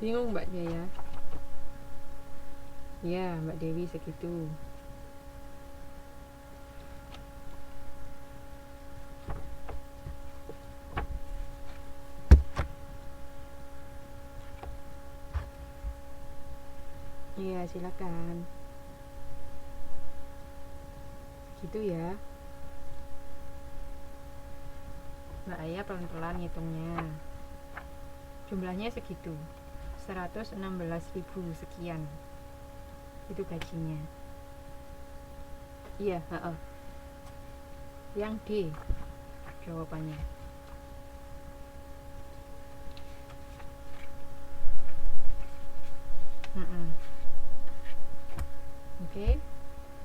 Bingung Mbak Jaya? Ya, Mbak Dewi segitu. Iya, silakan. Gitu ya. Mbak Aya pelan-pelan ngitungnya. Jumlahnya segitu. 116.000 sekian. Itu gajinya. Iya, heeh. Yang D jawabannya. Heeh. Oke.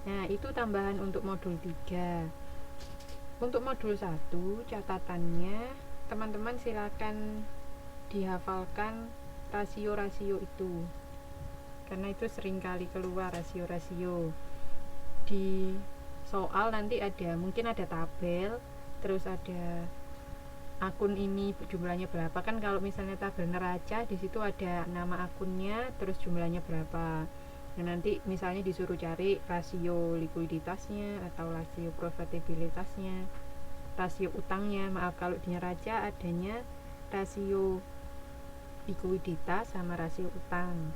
Nah, itu tambahan untuk modul 3. Untuk modul 1, catatannya teman-teman silakan dihafalkan rasio-rasio itu. Karena itu sering kali keluar rasio-rasio. Di soal nanti mungkin ada tabel, terus ada akun ini jumlahnya berapa, kan kalau misalnya tabel neraca di situ ada nama akunnya terus jumlahnya berapa. Nah, nanti misalnya disuruh cari rasio likuiditasnya atau rasio profitabilitasnya, rasio utangnya. Maaf, kalau di neraca adanya rasio likuiditas sama rasio utang.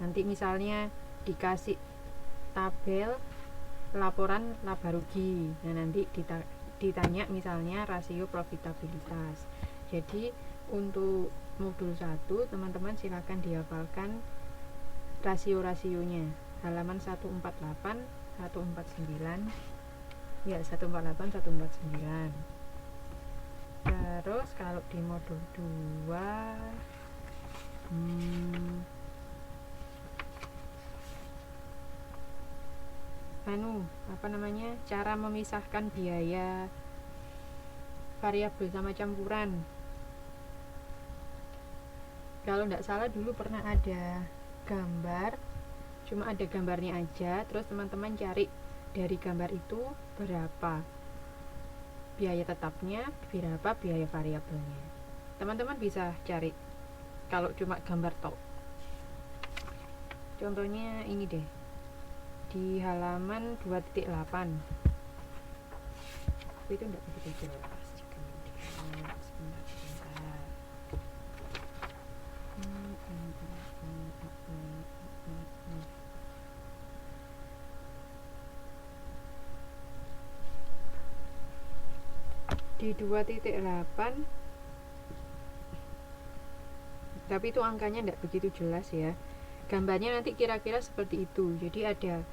Nanti misalnya dikasih tabel laporan laba rugi, nah nanti ditanya misalnya rasio profitabilitas. Jadi untuk modul 1 teman-teman silakan dihafalkan rasio-rasionya, halaman 148 149 ya, 148 149. Terus kalau di modul 2 cara memisahkan biaya variabel sama campuran. Kalau tidak salah dulu pernah ada gambar, cuma ada gambarnya aja, terus teman-teman cari dari gambar itu berapa biaya tetapnya, berapa biaya variabelnya. Teman-teman bisa cari kalau cuma gambar tok. Contohnya ini deh, di halaman 2.8. Itu enggak begitu jelas. Di 2.8, tapi itu angkanya enggak begitu jelas ya. Gambarnya nanti kira-kira seperti itu. Jadi ada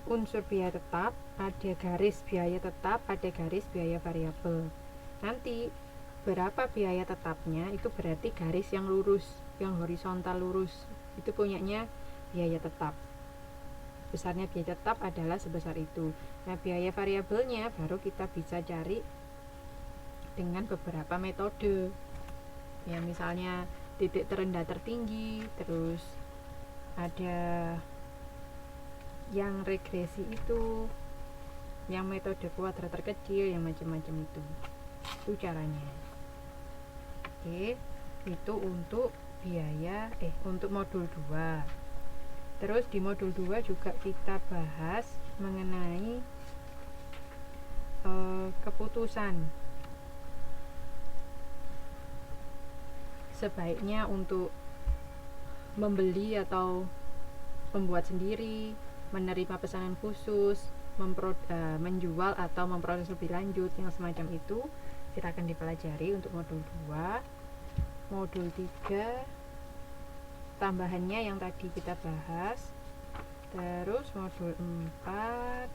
unsur biaya tetap, ada garis biaya tetap, ada garis biaya variabel. Nanti berapa biaya tetapnya itu berarti garis yang lurus, yang horizontal lurus, itu punyanya biaya tetap. Besarnya biaya tetap adalah sebesar itu. Nah, biaya variabelnya baru kita bisa cari dengan beberapa metode. Ya, misalnya titik terendah tertinggi, terus ada yang regresi itu, yang metode kuadrat terkecil, yang macam-macam itu caranya. Oke, itu untuk biaya untuk modul 2. Terus di modul 2 juga kita bahas mengenai keputusan. Sebaiknya untuk membeli atau membuat sendiri, menerima pesanan khusus, menjual atau memproses lebih lanjut, yang semacam itu silakan dipelajari untuk modul 2. Modul 3 tambahannya yang tadi kita bahas. Terus modul 4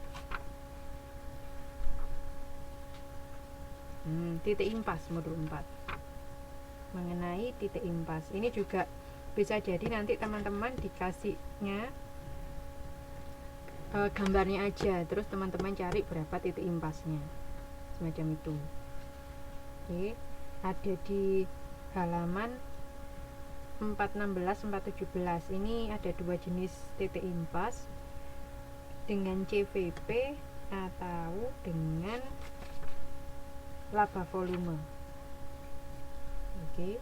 titik impas. Modul 4 mengenai titik impas. Ini juga bisa jadi nanti teman-teman dikasihnya gambarnya aja, terus teman-teman cari berapa titik impasnya, semacam itu. Oke, ada di halaman 416 417. Ini ada dua jenis titik impas, dengan CVP atau dengan laba volume. Oke.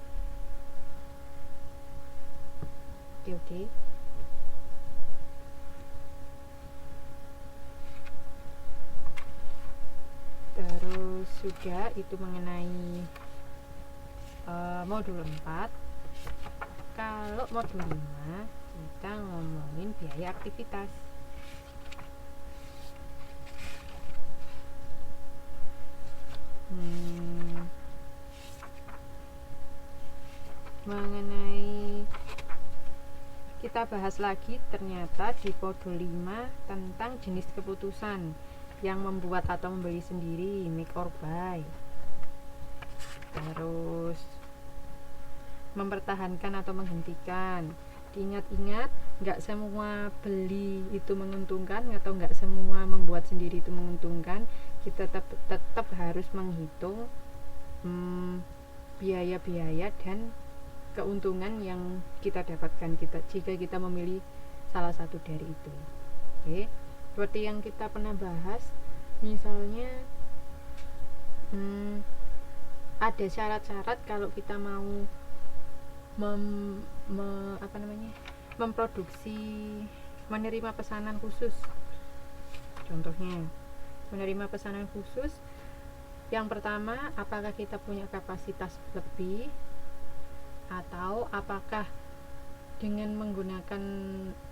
Terus juga itu mengenai modul 4. Kalau modul 5 kita ngomongin biaya aktivitas. Mengenai kita bahas lagi ternyata di modul 5 tentang jenis keputusan yang membuat atau membeli sendiri, make or buy. Terus mempertahankan atau menghentikan. Diingat-ingat, nggak semua beli itu menguntungkan atau nggak semua membuat sendiri itu menguntungkan. Kita tetap harus menghitung biaya-biaya dan keuntungan yang kita dapatkan jika kita memilih salah satu dari itu. Oke, seperti yang kita pernah bahas, misalnya ada syarat-syarat kalau kita mau memproduksi, menerima pesanan khusus. Contohnya, menerima pesanan khusus, yang pertama, apakah kita punya kapasitas lebih, atau apakah dengan menggunakan,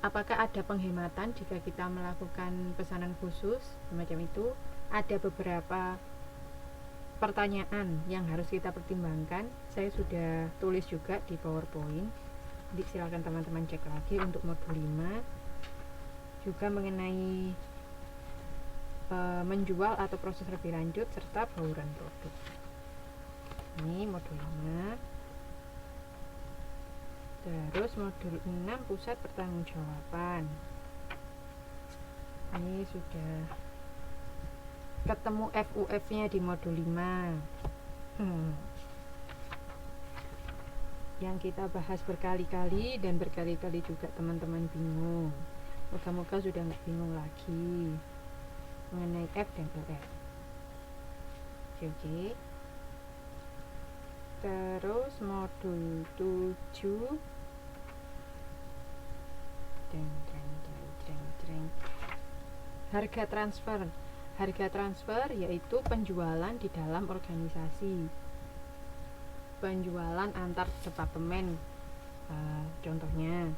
apakah ada penghematan jika kita melakukan pesanan khusus, semacam itu. Ada beberapa pertanyaan yang harus kita pertimbangkan. Saya sudah tulis juga di PowerPoint, jadi silakan teman-teman cek lagi untuk modul 5. Juga mengenai menjual atau proses lebih lanjut serta bauran produk. Ini modul 5. Terus modul 6, pusat pertanggungjawaban. Ini sudah ketemu FUF-nya di modul 5. Yang kita bahas berkali-kali dan berkali-kali juga teman-teman bingung. Moga-moga sudah nggak bingung lagi mengenai F dan UF. Oke. Terus modul 7, harga transfer. Harga transfer yaitu penjualan di dalam organisasi, penjualan antar departemen, contohnya.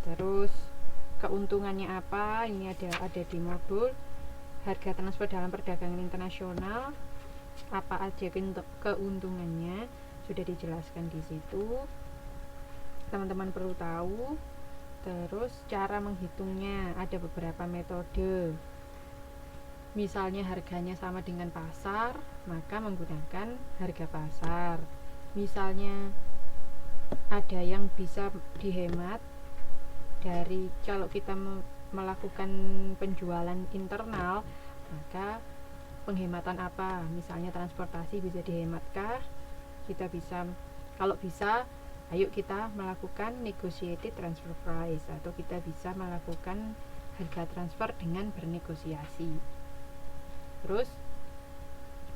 Terus keuntungannya apa? Ini ada di modul harga transfer dalam perdagangan internasional. Apa aja keuntungannya sudah dijelaskan di situ, teman-teman perlu tahu. Terus cara menghitungnya, ada beberapa metode. Misalnya harganya sama dengan pasar, maka menggunakan harga pasar. Misalnya ada yang bisa dihemat dari, kalau kita melakukan penjualan internal, maka penghematan apa? Misalnya transportasi bisa dihematkah? Kita bisa, kalau bisa, ayo kita melakukan negotiated transfer price, atau kita bisa melakukan harga transfer dengan bernegosiasi. Terus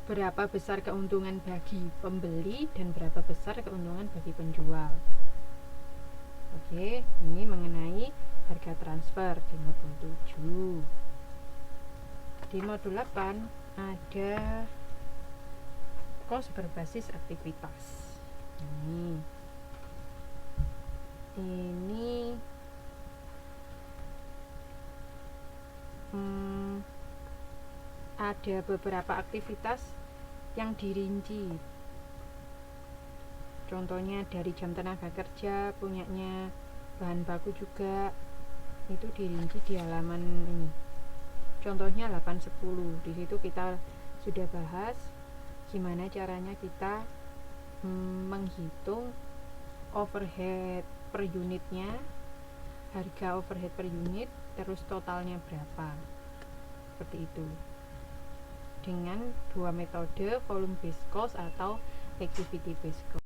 berapa besar keuntungan bagi pembeli dan berapa besar keuntungan bagi penjual. Oke, ini mengenai harga transfer di modul 7. Di modul 8 ada kos berbasis aktivitas. Ini ada beberapa aktivitas yang dirinci. Contohnya dari jam tenaga kerja, punyanya bahan baku juga, itu dirinci di halaman ini. Contohnya 810. Di situ kita sudah bahas gimana caranya kita menghitung overhead per unitnya, harga overhead per unit, terus totalnya berapa, seperti itu, dengan dua metode, volume based cost atau activity based cost.